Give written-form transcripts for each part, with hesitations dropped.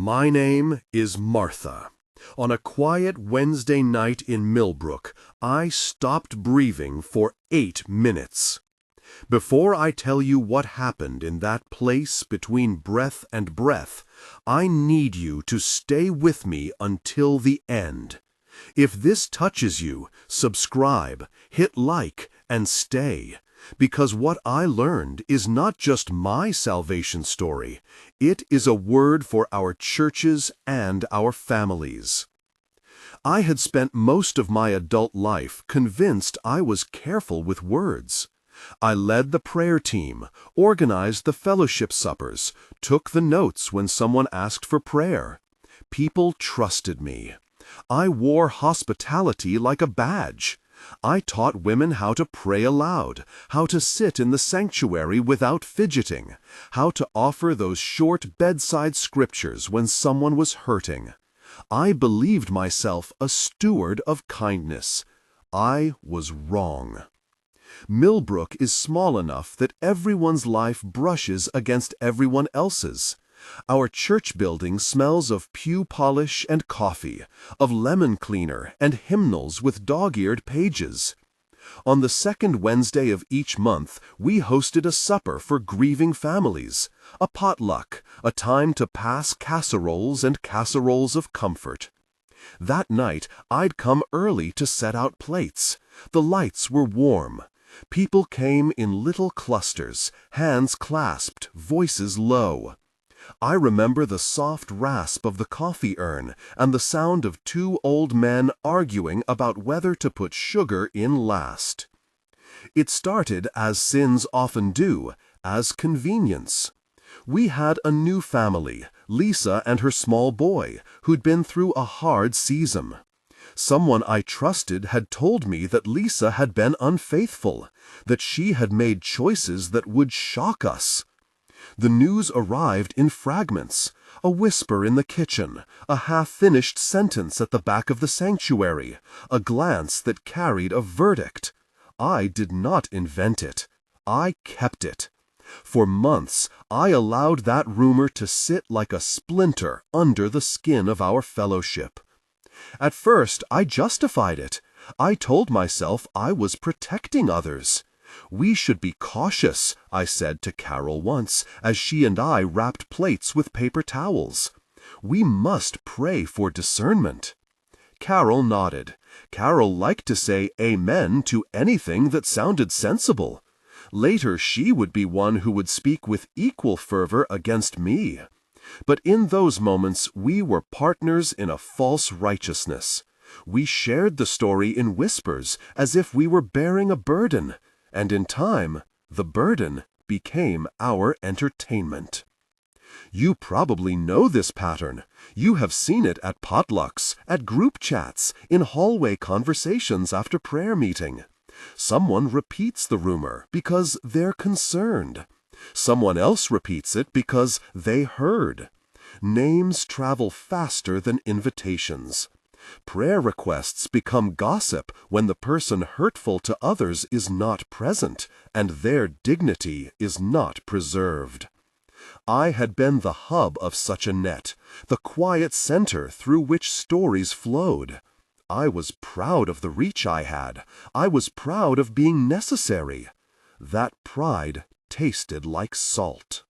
My name is Martha. On a quiet Wednesday night in Milbrook, I stopped breathing for 8 minutes. Before I tell you what happened in that place between breath and breath, I need you to stay with me until the end. If this touches you, subscribe, hit like, and stay. Because what I learned is not just my salvation story, it is a word for our churches and our families. I had spent most of my adult life convinced I was careful with words. I led the prayer team, organized the fellowship suppers, took the notes when someone asked for prayer. People trusted me. I wore hospitality like a badge. I taught women how to pray aloud, how to sit in the sanctuary without fidgeting, how to offer those short bedside scriptures when someone was hurting. I believed myself a steward of kindness. I was wrong. Milbrook is small enough that everyone's life brushes against everyone else's. Our church building smells of pew polish and coffee, of lemon cleaner and hymnals with dog-eared pages. On the second Wednesday of each month, we hosted a supper for grieving families, a potluck, a time to pass casseroles and casseroles of comfort. That night, I'd come early to set out plates. The lights were warm. People came in little clusters, hands clasped, voices low. I remember the soft rasp of the coffee urn and the sound of 2 old men arguing about whether to put sugar in last. It started, as sins often do, as convenience. We had a new family, Lisa and her small boy, who'd been through a hard season. Someone I trusted had told me that Lisa had been unfaithful, that she had made choices that would shock us. The news arrived in fragments, a whisper in the kitchen, a half-finished sentence at the back of the sanctuary, a glance that carried a verdict. I did not invent it. I kept it. For months, I allowed that rumor to sit like a splinter under the skin of our fellowship. At first, I justified it. I told myself I was protecting others. We should be cautious, I said to Carol once, as she and I wrapped plates with paper towels. We must pray for discernment. Carol nodded. Carol liked to say amen to anything that sounded sensible. Later, she would be one who would speak with equal fervor against me. But in those moments, we were partners in a false righteousness. We shared the story in whispers, as if we were bearing a burden. And in time, the burden became our entertainment. You probably know this pattern. You have seen it at potlucks, at group chats, in hallway conversations after prayer meeting. Someone repeats the rumor because they're concerned. Someone else repeats it because they heard. Names travel faster than invitations. Prayer requests become gossip when the person hurtful to others is not present and their dignity is not preserved. I had been the hub of such a net, the quiet center through which stories flowed. I was proud of the reach I had. I was proud of being necessary. That pride tasted like salt.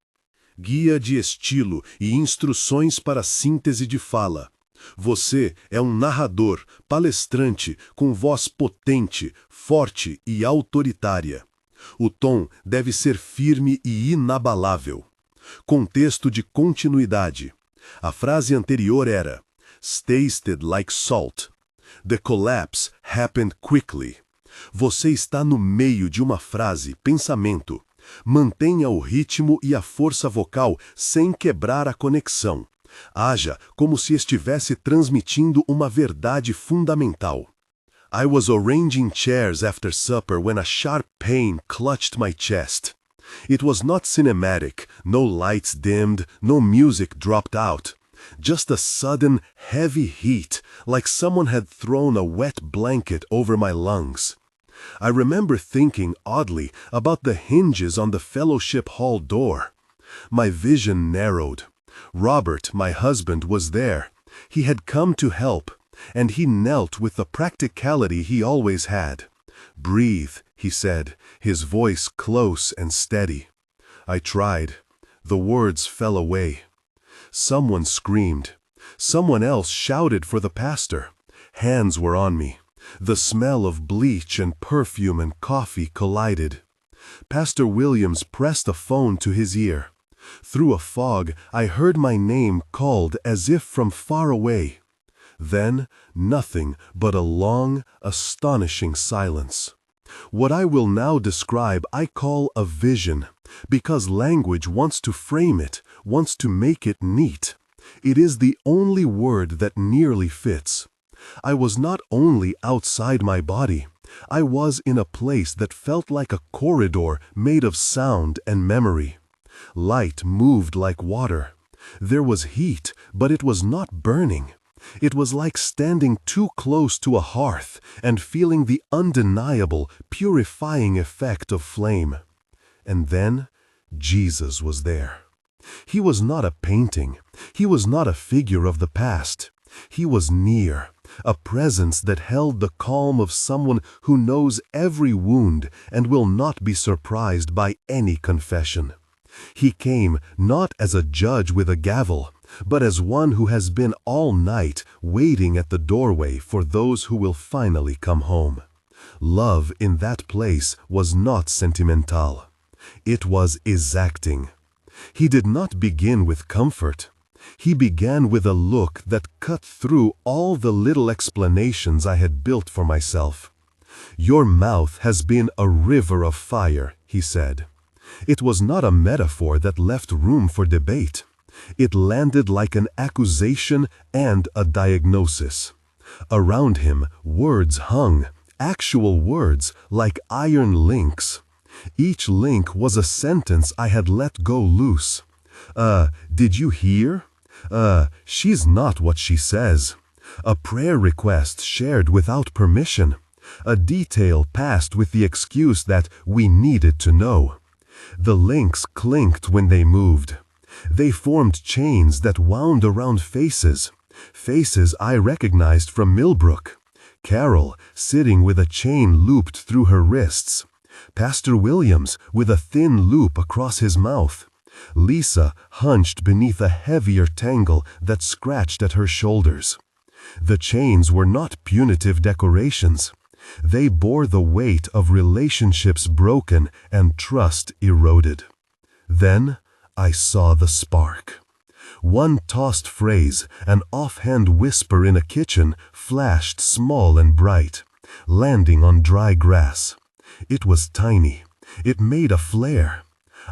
Guia de estilo e instruções para síntese de fala. Você é narrador, palestrante, com voz potente, forte e autoritária. O tom deve ser firme e inabalável. Contexto de continuidade. A frase anterior era tasted like salt. The collapse happened quickly. Você está no meio de uma frase, pensamento. Mantenha o ritmo e a força vocal sem quebrar a conexão. Haja como se estivesse transmitindo uma verdade fundamental. I was arranging chairs after supper when a sharp pain clutched my chest. It was not cinematic, no lights dimmed, no music dropped out. Just a sudden, heavy heat, like someone had thrown a wet blanket over my lungs. I remember thinking oddly about the hinges on the fellowship hall door. My vision narrowed. Robert, my husband, was there. He had come to help, and he knelt with the practicality he always had. "Breathe," he said, his voice close and steady. I tried. The words fell away. Someone screamed. Someone else shouted for the pastor. Hands were on me. The smell of bleach and perfume and coffee collided. Pastor Williams pressed a phone to his ear. Through a fog, I heard my name called as if from far away. Then, nothing but a long, astonishing silence. What I will now describe I call a vision, because language wants to frame it, wants to make it neat. It is the only word that nearly fits. I was not only outside my body, I was in a place that felt like a corridor made of sound and memory. Light moved like water. There was heat, but it was not burning. It was like standing too close to a hearth and feeling the undeniable, purifying effect of flame. And then, Jesus was there. He was not a painting. He was not a figure of the past. He was near, a presence that held the calm of someone who knows every wound and will not be surprised by any confession. He came not as a judge with a gavel, but as one who has been all night waiting at the doorway for those who will finally come home. Love in that place was not sentimental. It was exacting. He did not begin with comfort. He began with a look that cut through all the little explanations I had built for myself. "Your mouth has been a river of fire," he said. It was not a metaphor that left room for debate. It landed like an accusation and a diagnosis. Around him, words hung, actual words, like iron links. Each link was a sentence I had let go loose. Did you hear? She's not what she says. A prayer request shared without permission. A detail passed with the excuse that we needed to know. The links clinked when they moved. They formed chains that wound around faces. Faces I recognized from Milbrook. Carol, sitting with a chain looped through her wrists. Pastor Williams, with a thin loop across his mouth. Lisa, hunched beneath a heavier tangle that scratched at her shoulders. The chains were not punitive decorations. They bore the weight of relationships broken and trust eroded. Then I saw the spark. One tossed phrase, an offhand whisper in a kitchen, flashed small and bright, landing on dry grass. It was tiny. It made a flare.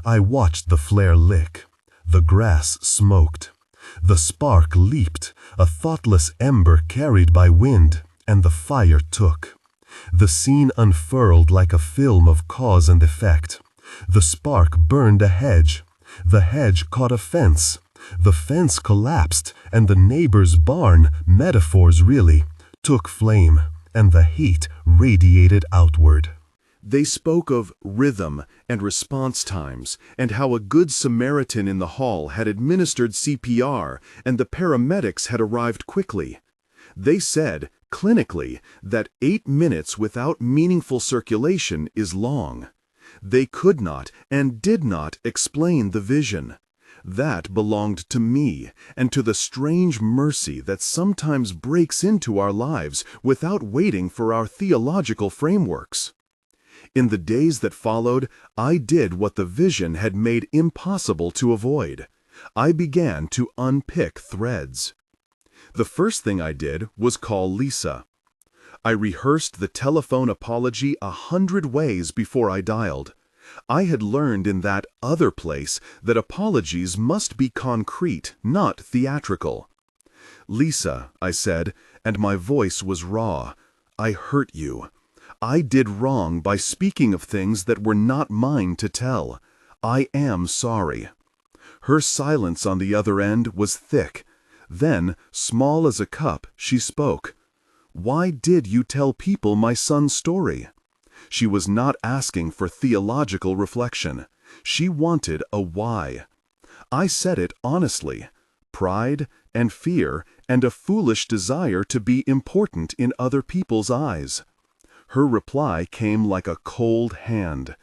I watched the flare lick. The grass smoked. The spark leaped, a thoughtless ember carried by wind, and the fire took. The scene unfurled like a film of cause and effect. The spark burned a hedge. The hedge caught a fence. The fence collapsed, and the neighbor's barn, metaphors really, took flame, and the heat radiated outward. They spoke of rhythm and response times, and how a good Samaritan in the hall had administered CPR and the paramedics had arrived quickly. They said, clinically, that 8 minutes without meaningful circulation is long. They could not and did not explain the vision. That belonged to me and to the strange mercy that sometimes breaks into our lives without waiting for our theological frameworks. In the days that followed, I did what the vision had made impossible to avoid. I began to unpick threads. The first thing I did was call Lisa. I rehearsed the telephone apology 100 ways before I dialed. I had learned in that other place that apologies must be concrete, not theatrical. "Lisa," I said, and my voice was raw, "I hurt you. I did wrong by speaking of things that were not mine to tell. I am sorry." Her silence on the other end was thick. Then, small as a cup, she spoke. "Why did you tell people my son's story?" She was not asking for theological reflection. She wanted a why. I said it honestly. pride and fear and a foolish desire to be important in other people's eyes. Her reply came like a cold hand.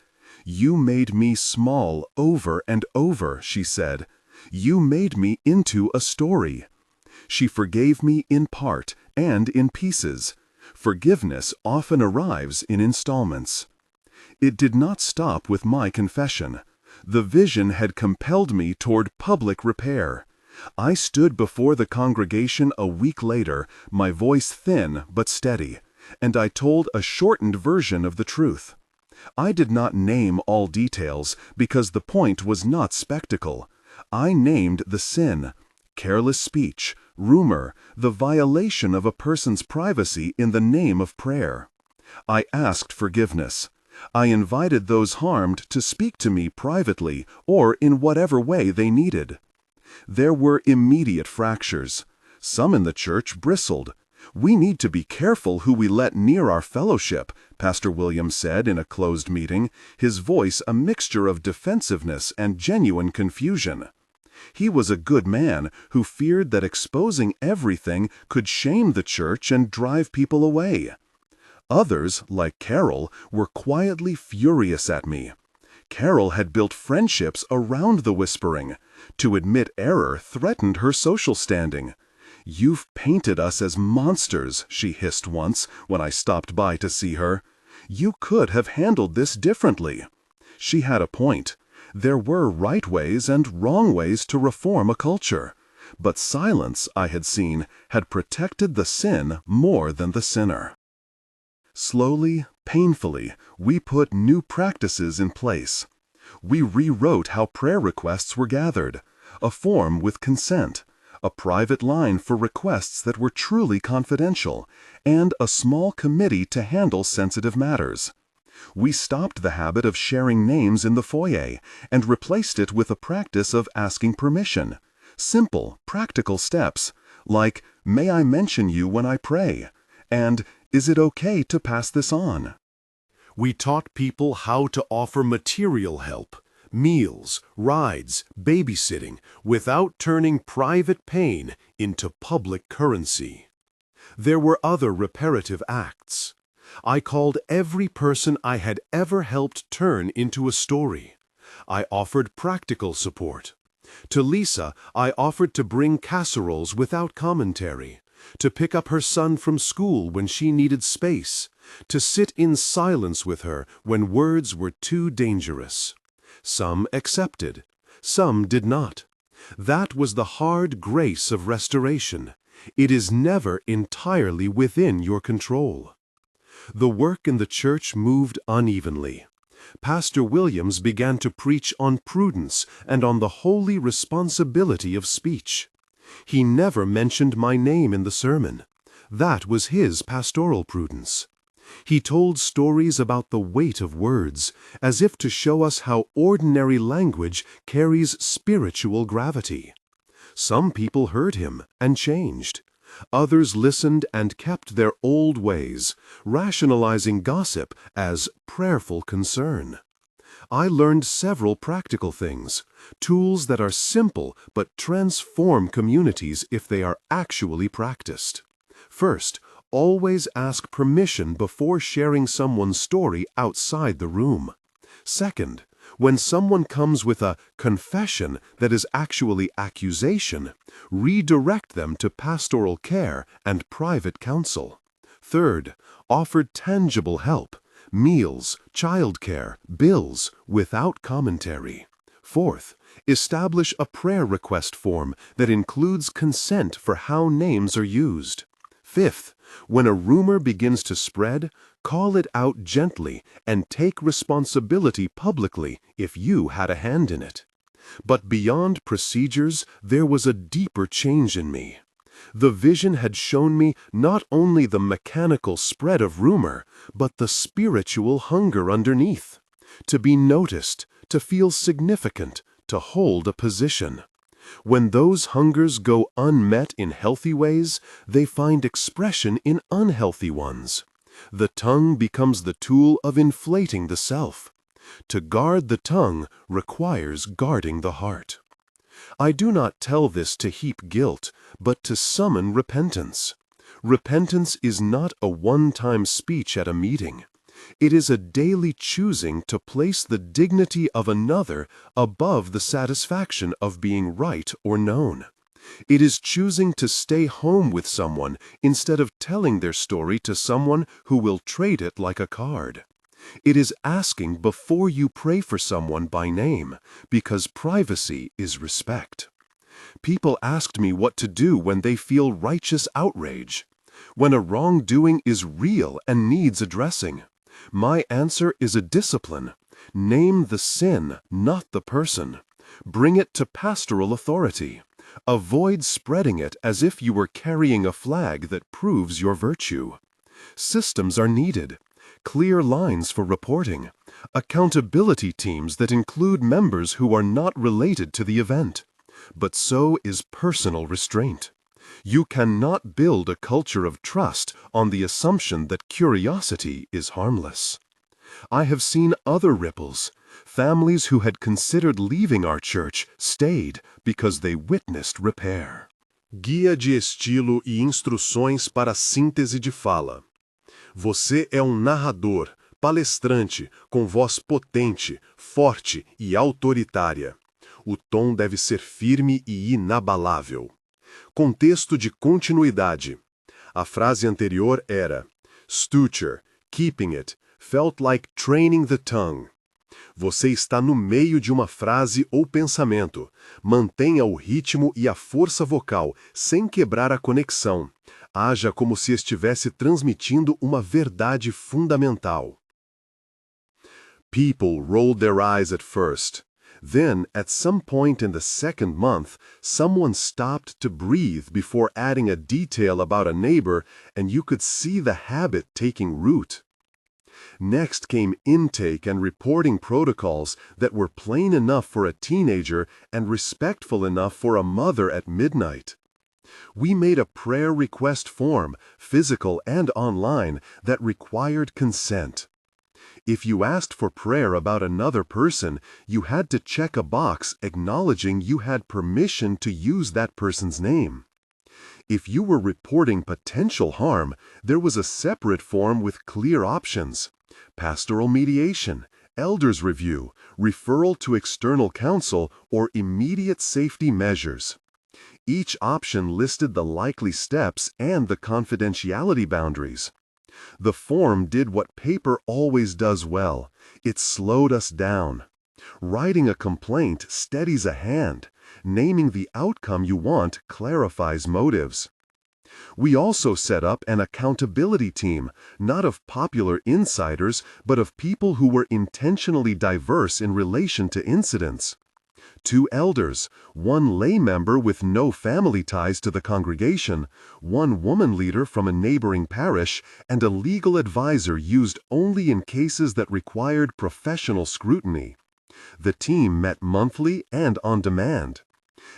"You made me small over and over," she said. "You made me into a story." She forgave me in part and in pieces. Forgiveness often arrives in installments. It did not stop with my confession. The vision had compelled me toward public repair. I stood before the congregation a week later, my voice thin but steady, and I told a shortened version of the truth. I did not name all details because the point was not spectacle. I named the sin, careless speech, rumor, the violation of a person's privacy in the name of prayer. I asked forgiveness. I invited those harmed to speak to me privately or in whatever way they needed. There were immediate fractures. Some in the church bristled. "We need to be careful who we let near our fellowship," Pastor Williams said in a closed meeting, his voice a mixture of defensiveness and genuine confusion. He was a good man who feared that exposing everything could shame the church and drive people away. Others, like Carol, were quietly furious at me. Carol had built friendships around the whispering. To admit error threatened her social standing. "You've painted us as monsters," she hissed once when I stopped by to see her. "You could have handled this differently." She had a point. There were right ways and wrong ways to reform a culture. But silence, I had seen, had protected the sin more than the sinner. Slowly, painfully, we put new practices in place. We rewrote how prayer requests were gathered, a form with consent, a private line for requests that were truly confidential, and a small committee to handle sensitive matters. We stopped the habit of sharing names in the foyer and replaced it with a practice of asking permission. Simple, practical steps, like, "May I mention you when I pray?" and "Is it okay to pass this on?" We taught people how to offer material help, meals, rides, babysitting, without turning private pain into public currency. There were other reparative acts. I called every person I had ever helped turn into a story. I offered practical support. To Lisa, I offered to bring casseroles without commentary, to pick up her son from school when she needed space, to sit in silence with her when words were too dangerous. Some accepted, some did not. That was the hard grace of restoration. It is never entirely within your control. The work in the church moved unevenly. Pastor Williams began to preach on prudence and on the holy responsibility of speech. He never mentioned my name in the sermon. That was his pastoral prudence. He told stories about the weight of words, as if to show us how ordinary language carries spiritual gravity. Some people heard him and changed. Others listened and kept their old ways, rationalizing gossip as prayerful concern. I learned several practical things, tools that are simple but transform communities if they are actually practiced. First, always ask permission before sharing someone's story outside the room. Second, when someone comes with a confession that is actually accusation, redirect them to pastoral care and private counsel. Third, offer tangible help, meals, childcare, bills, without commentary. Fourth, establish a prayer request form that includes consent for how names are used. Fifth, when a rumor begins to spread, call it out gently and take responsibility publicly if you had a hand in it. But beyond procedures, there was a deeper change in me. The vision had shown me not only the mechanical spread of rumor, but the spiritual hunger underneath. To be noticed, to feel significant, to hold a position. When those hungers go unmet in healthy ways, they find expression in unhealthy ones. The tongue becomes the tool of inflating the self. To guard the tongue requires guarding the heart. I do not tell this to heap guilt, but to summon repentance. Repentance is not a one-time speech at a meeting. It is a daily choosing to place the dignity of another above the satisfaction of being right or known. It is choosing to stay home with someone instead of telling their story to someone who will trade it like a card. It is asking before you pray for someone by name, because privacy is respect. People asked me what to do when they feel righteous outrage. When a wrongdoing is real and needs addressing, my answer is a discipline. Name the sin, not the person. Bring it to pastoral authority. Avoid spreading it as if you were carrying a flag that proves your virtue. Systems are needed. Clear lines for reporting. Accountability teams that include members who are not related to the event. But so is personal restraint. You cannot build a culture of trust on the assumption that curiosity is harmless. I have seen other ripples. Families who had considered leaving our church stayed because they witnessed repair. Guia de estilo e instruções para a síntese de fala. Você é um narrador, palestrante, com voz potente, forte e autoritária. O tom deve ser firme e inabalável. Contexto de continuidade. A frase anterior era "Stature, keeping it, felt like training the tongue." Você está no meio de uma frase ou pensamento. Mantenha o ritmo e a força vocal, sem quebrar a conexão. Haja como se estivesse transmitindo uma verdade fundamental. People rolled their eyes at first. Then, at some point in the second month, someone stopped to breathe before adding a detail about a neighbor, and you could see the habit taking root. Next came intake and reporting protocols that were plain enough for a teenager and respectful enough for a mother at midnight. We made a prayer request form, physical and online, that required consent. If you asked for prayer about another person, you had to check a box acknowledging you had permission to use that person's name. If you were reporting potential harm, there was a separate form with clear options: pastoral mediation, elders review, referral to external counsel, or immediate safety measures. Each option listed the likely steps and the confidentiality boundaries. The form did what paper always does well. It slowed us down. Writing a complaint steadies a hand. Naming the outcome you want clarifies motives. We also set up an accountability team, not of popular insiders, but of people who were intentionally diverse in relation to incidents. 2 elders, 1 lay member with no family ties to the congregation, 1 woman leader from a neighboring parish, and a legal advisor used only in cases that required professional scrutiny. The team met monthly and on demand.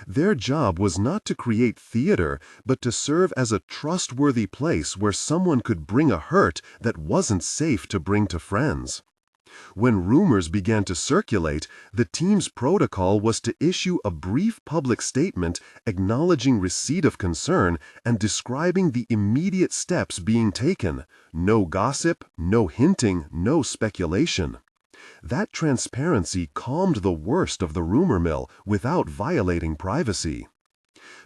Their job was not to create theater, but to serve as a trustworthy place where someone could bring a hurt that wasn't safe to bring to friends. When rumors began to circulate, the team's protocol was to issue a brief public statement acknowledging receipt of concern and describing the immediate steps being taken. No gossip, no hinting, no speculation. That transparency calmed the worst of the rumor mill without violating privacy.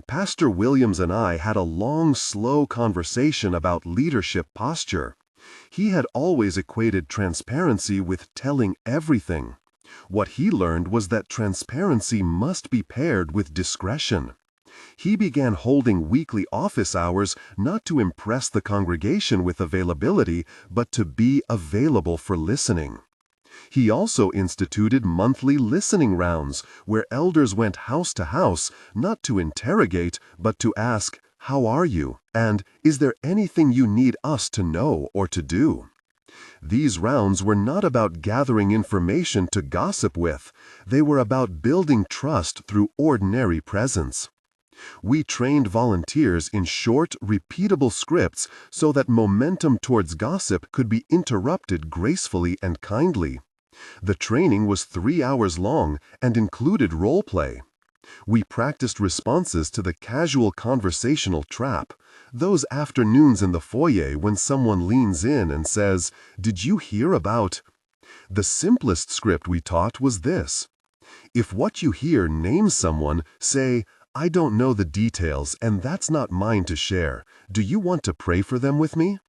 Pastor Williams and I had a long, slow conversation about leadership posture. He had always equated transparency with telling everything. What he learned was that transparency must be paired with discretion. He began holding weekly office hours not to impress the congregation with availability, but to be available for listening. He also instituted monthly listening rounds, where elders went house to house, not to interrogate, but to ask, "How are you?" and "Is there anything you need us to know or to do?" These rounds were not about gathering information to gossip with. They were about building trust through ordinary presence. We trained volunteers in short, repeatable scripts so that momentum towards gossip could be interrupted gracefully and kindly. The training was 3 hours long and included role play. We practiced responses to the casual conversational trap, those afternoons in the foyer when someone leans in and says, "Did you hear about?" The simplest script we taught was this. If what you hear names someone, say, "I don't know the details and that's not mine to share. Do you want to pray for them with me?"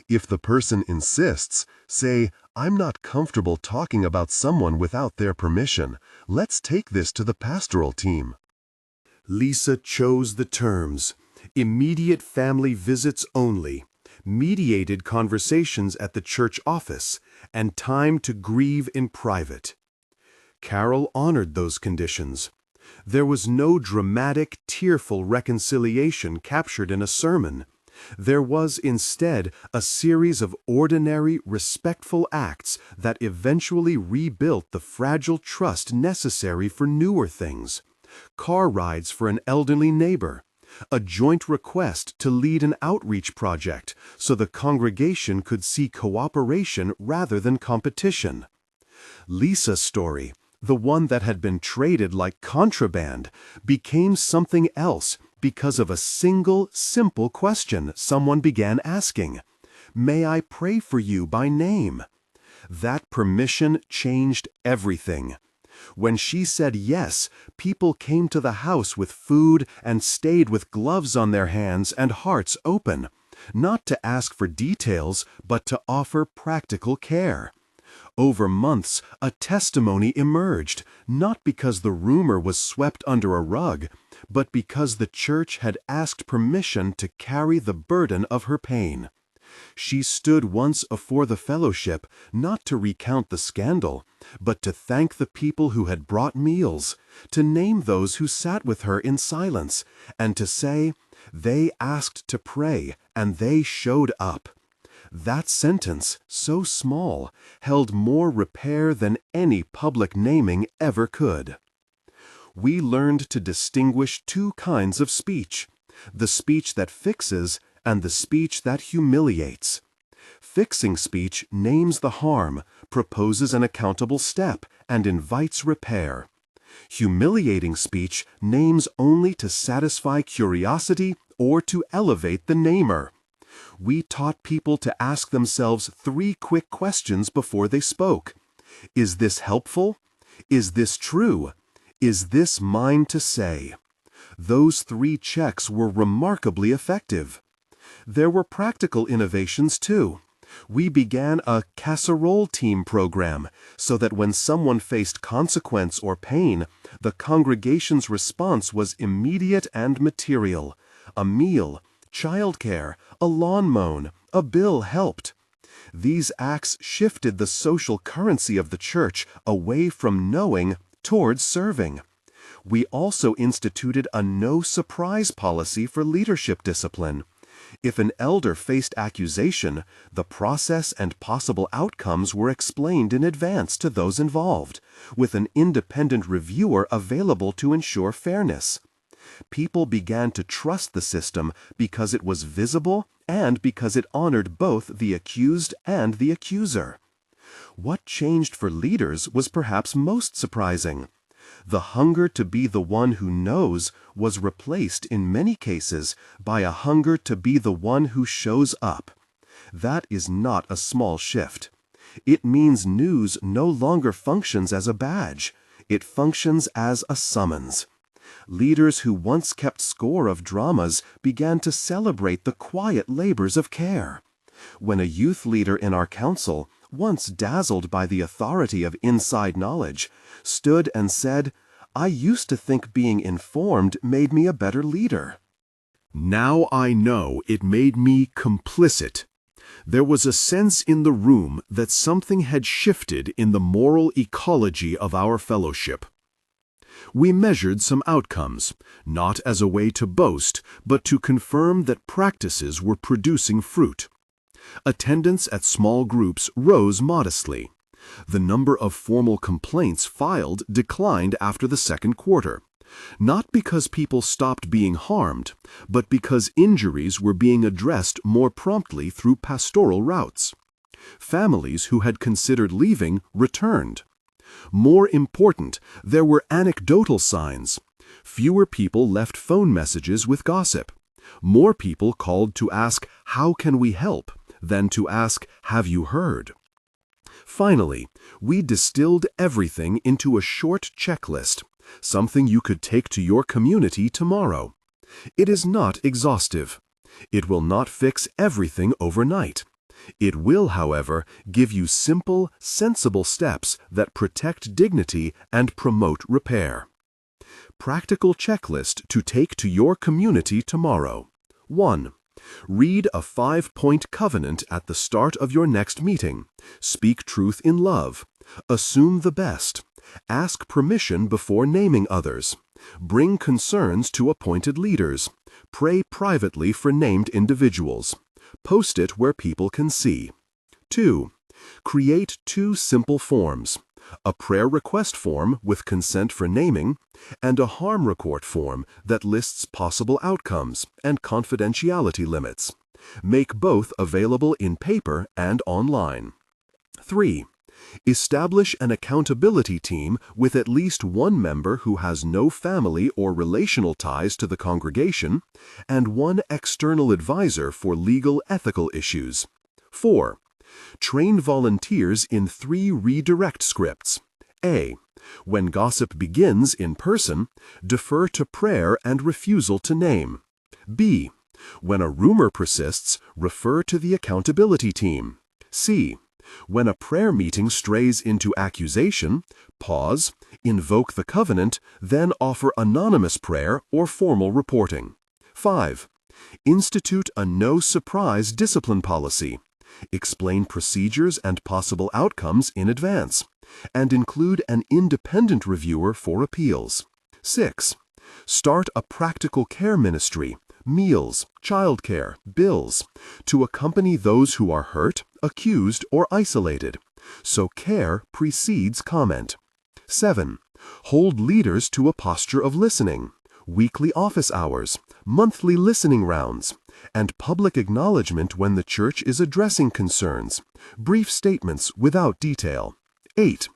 If the person insists, say, "I'm not comfortable talking about someone without their permission. Let's take this to the pastoral team." Lisa chose the terms: immediate family visits only, mediated conversations at the church office, and time to grieve in private. Carol honored those conditions. There was no dramatic, tearful reconciliation captured in a sermon. There was instead a series of ordinary, respectful acts that eventually rebuilt the fragile trust necessary for newer things. Car rides for an elderly neighbor, a joint request to lead an outreach project so the congregation could see cooperation rather than competition. Lisa's story, the one that had been traded like contraband, became something else because of a single, simple question someone began asking. "May I pray for you by name?" That permission changed everything. When she said yes, people came to the house with food and stayed with gloves on their hands and hearts open, not to ask for details, but to offer practical care. Over months, a testimony emerged, not because the rumor was swept under a rug, but because the church had asked permission to carry the burden of her pain. She stood once afore the fellowship, not to recount the scandal, but to thank the people who had brought meals, to name those who sat with her in silence, and to say, "They asked to pray, and they showed up." That sentence, so small, held more repair than any public naming ever could. We learned to distinguish two kinds of speech: the speech that fixes and the speech that humiliates. Fixing speech names the harm, proposes an accountable step, and invites repair. Humiliating speech names only to satisfy curiosity or to elevate the namer. We taught people to ask themselves 3 quick questions before they spoke. Is this helpful? Is this true? Is this mine to say? Those 3 checks were remarkably effective. There were practical innovations too. We began a casserole team program so that when someone faced consequence or pain, the congregation's response was immediate and material. A meal, childcare, a lawn mown, a bill helped. These acts shifted the social currency of the church away from knowing towards serving. We also instituted a no-surprise policy for leadership discipline. If an elder faced accusation, the process and possible outcomes were explained in advance to those involved, with an independent reviewer available to ensure fairness. People began to trust the system because it was visible and because it honored both the accused and the accuser. What changed for leaders was perhaps most surprising. The hunger to be the one who knows was replaced in many cases by a hunger to be the one who shows up. That is not a small shift. It means news no longer functions as a badge. It functions as a summons. Leaders who once kept score of dramas began to celebrate the quiet labors of care. When a youth leader in our council, once dazzled by the authority of inside knowledge, stood and said, "I used to think being informed made me a better leader. Now I know it made me complicit." There was a sense in the room that something had shifted in the moral ecology of our fellowship. We measured some outcomes, not as a way to boast, but to confirm that practices were producing fruit. Attendance at small groups rose modestly. The number of formal complaints filed declined after the second quarter, not because people stopped being harmed, but because injuries were being addressed more promptly through pastoral routes. Families who had considered leaving returned. More important, there were anecdotal signs. Fewer people left phone messages with gossip. More people called to ask, "How can we help?" than to ask, "Have you heard?" Finally, we distilled everything into a short checklist, something you could take to your community tomorrow. It is not exhaustive. It will not fix everything overnight. It will, however, give you simple, sensible steps that protect dignity and promote repair. Practical checklist to take to your community tomorrow. 1. Read a 5-point covenant at the start of your next meeting. Speak truth in love. Assume the best. Ask permission before naming others. Bring concerns to appointed leaders. Pray privately for named individuals. Post it where people can see. 2. Create 2 simple forms: a prayer request form with consent for naming, and a harm report form that lists possible outcomes and confidentiality limits. Make both available in paper and online. 3. Establish an accountability team with at least one member who has no family or relational ties to the congregation, and one external advisor for legal ethical issues. 4. Train volunteers in 3 redirect scripts. A. When gossip begins in person, defer to prayer and refusal to name. B. When a rumor persists, refer to the accountability team. C. When a prayer meeting strays into accusation, pause, invoke the covenant, then offer anonymous prayer or formal reporting. 5. Institute a no-surprise discipline policy. Explain procedures and possible outcomes in advance, and include an independent reviewer for appeals. 6. Start a practical care ministry, meals, childcare, bills, to accompany those who are hurt, accused, or isolated, so care precedes comment. 7. Hold leaders to a posture of listening, weekly office hours, monthly listening rounds, and public acknowledgement when the church is addressing concerns, brief statements without detail. 8.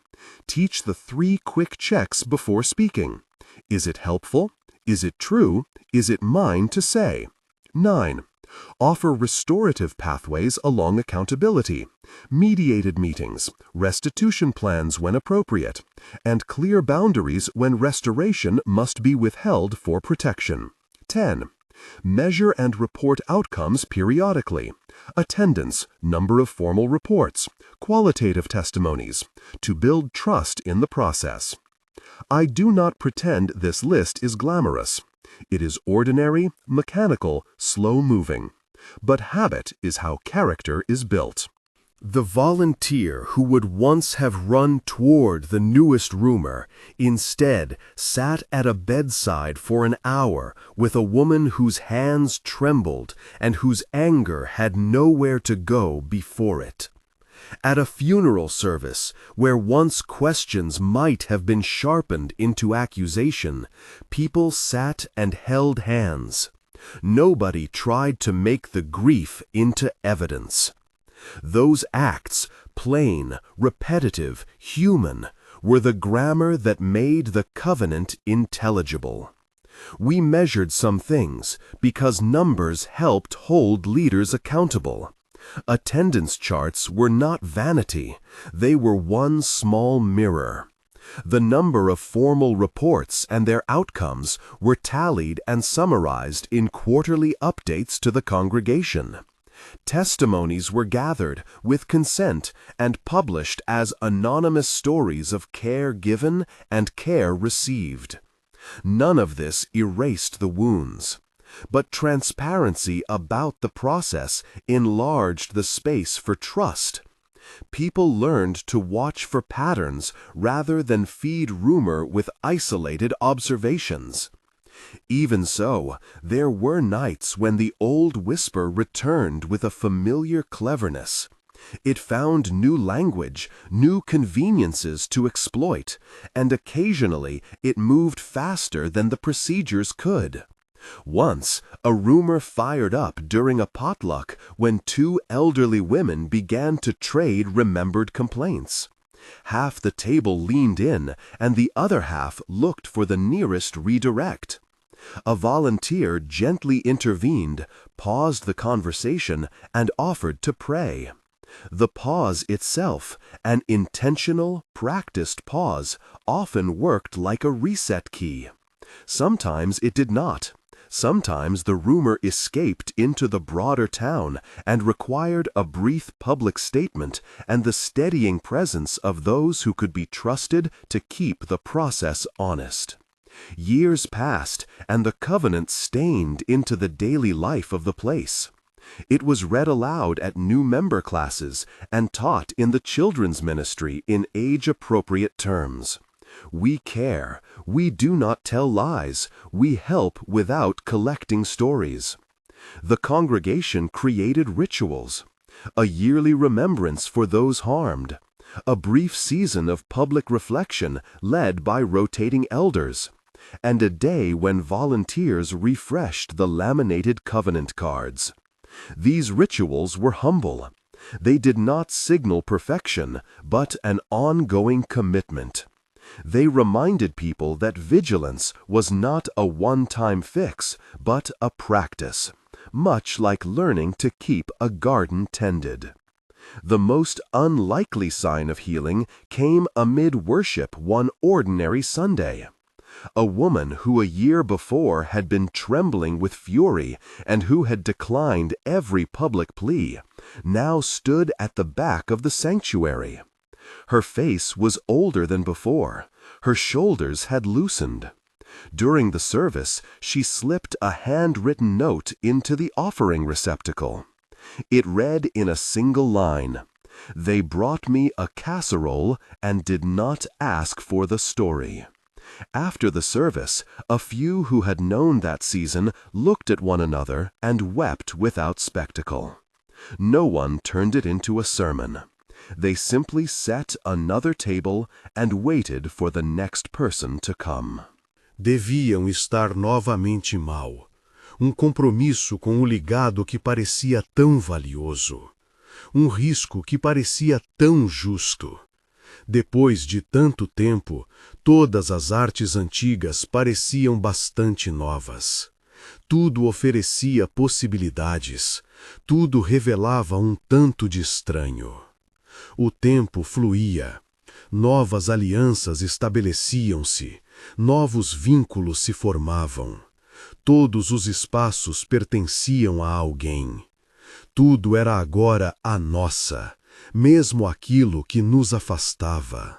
Teach the 3 quick checks before speaking. Is it helpful? Is it true? Is it mine to say? 9. Offer restorative pathways along accountability, mediated meetings, restitution plans when appropriate, and clear boundaries when restoration must be withheld for protection. 10. Measure and report outcomes periodically. Attendance, number of formal reports, qualitative testimonies, to build trust in the process. I do not pretend this list is glamorous. It is ordinary, mechanical, slow-moving. But habit is how character is built. The volunteer who would once have run toward the newest rumor instead sat at a bedside for an hour with a woman whose hands trembled and whose anger had nowhere to go before it. At a funeral service, where once questions might have been sharpened into accusation, people sat and held hands. Nobody tried to make the grief into evidence. Those acts, plain, repetitive, human, were the grammar that made the covenant intelligible. We measured some things because numbers helped hold leaders accountable. Attendance charts were not vanity, they were one small mirror. The number of formal reports and their outcomes were tallied and summarized in quarterly updates to the congregation. Testimonies were gathered with consent and published as anonymous stories of care given and care received. None of this erased the wounds. But transparency about the process enlarged the space for trust. People learned to watch for patterns rather than feed rumor with isolated observations. Even so, there were nights when the old whisper returned with a familiar cleverness. It found new language, new conveniences to exploit, and occasionally it moved faster than the procedures could. Once, a rumor fired up during a potluck when 2 elderly women began to trade remembered complaints. Half the table leaned in, and the other half looked for the nearest redirect. A volunteer gently intervened, paused the conversation, and offered to pray. The pause itself, an intentional, practiced pause, often worked like a reset key. Sometimes it did not. Sometimes the rumor escaped into the broader town and required a brief public statement and the steadying presence of those who could be trusted to keep the process honest. Years passed, and the covenant stained into the daily life of the place. It was read aloud at new member classes and taught in the children's ministry in age-appropriate terms. We care. We do not tell lies. We help without collecting stories. The congregation created rituals. A yearly remembrance for those harmed. A brief season of public reflection led by rotating elders. And a day when volunteers refreshed the laminated covenant cards. These rituals were humble. They did not signal perfection, but an ongoing commitment. They reminded people that vigilance was not a one-time fix, but a practice, much like learning to keep a garden tended. The most unlikely sign of healing came amid worship one ordinary Sunday. A woman who a year before had been trembling with fury and who had declined every public plea, now stood at the back of the sanctuary. Her face was older than before. Her shoulders had loosened. During the service, she slipped a handwritten note into the offering receptacle. It read in a single line, "They brought me a casserole and did not ask for the story." After the service, a few who had known that season looked at one another and wept without spectacle. No one turned it into a sermon. They simply set another table and waited for the next person to come. Deviam estar novamente mal. Compromisso com o ligado que parecia tão valioso. Risco que parecia tão justo. Depois de tanto tempo, todas as artes antigas pareciam bastante novas. Tudo oferecia possibilidades. Tudo revelava tanto de estranho. O tempo fluía. Novas alianças estabeleciam-se. Novos vínculos se formavam. Todos os espaços pertenciam a alguém. Tudo era agora a nossa, mesmo aquilo que nos afastava.